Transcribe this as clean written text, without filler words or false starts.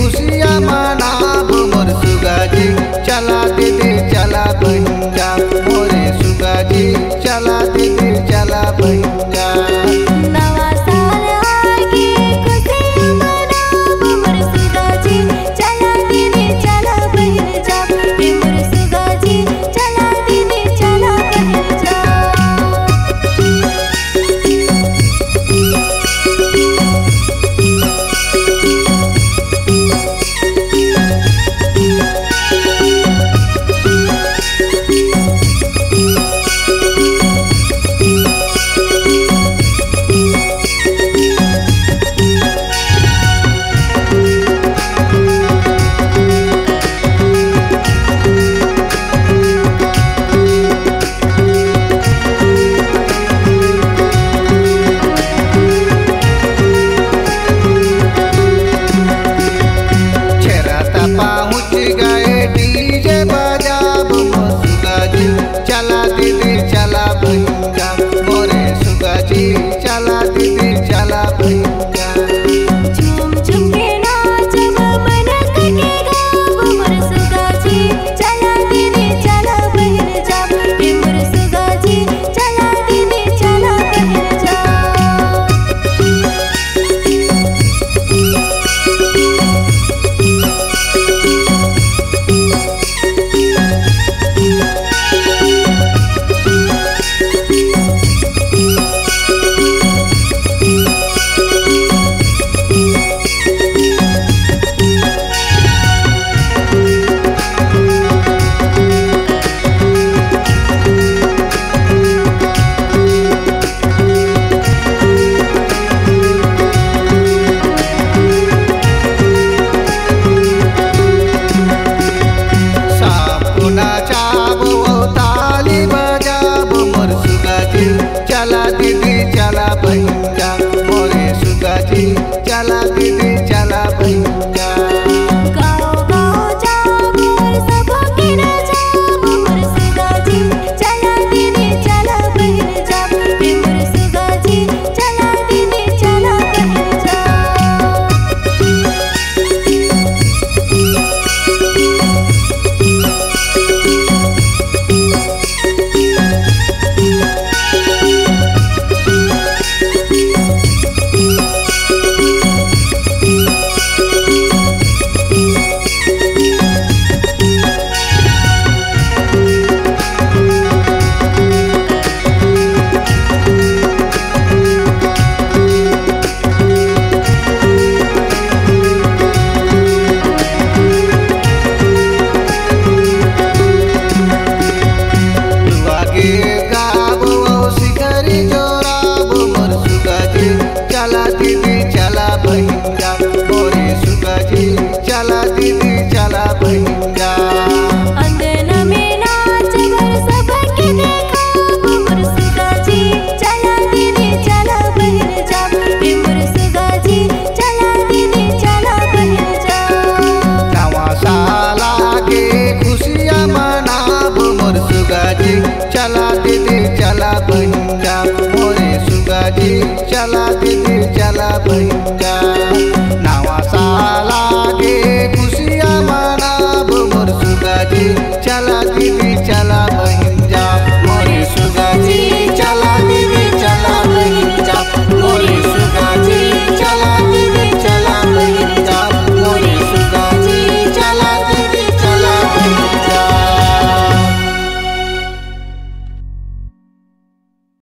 खुशियाँ मनाब मोर सुगा जी चला दीदी चला बहिंगा मोरे सुगा जी चला दीदी चला बहिंगा। चला दीदी चला बहिंगा मोरे सुगा जी चला दीदी चला बहिंगा। झूम झूम के नाचब मन के गाब मोर सुगा जी चला दीदी चला बहिर जाब मोर सुगा जी चला दीदी चला बहिर जाब। चला दीदी चला बहिंगा मोरे सुगा जी चला दीदी चला बहिंगा। गाओ गाओ जाब सबके नचाब मोर सुगा जी चला दीदी चला बहिर जाब मोर सुगा जी चला दीदी चला बहिर जाब। चला दीदी चला बहिंगा मोरे सुगा जी चला दीदी चला बहिंगा। अंगन में नाचब सबके देखाब मोर सुगा जी चला दीदी चला बहिर जाब मोर सुगा जी चला दीदी चला बहिर जाब। नवा साला के खुशियाँ मनाब मोर सुगा जी चला दीदी चला बहिंगा मोरे सुगा जी चला दीदी चला बहिंगा। नवा साला के खुशियाँ मनाब मोर सुगा जी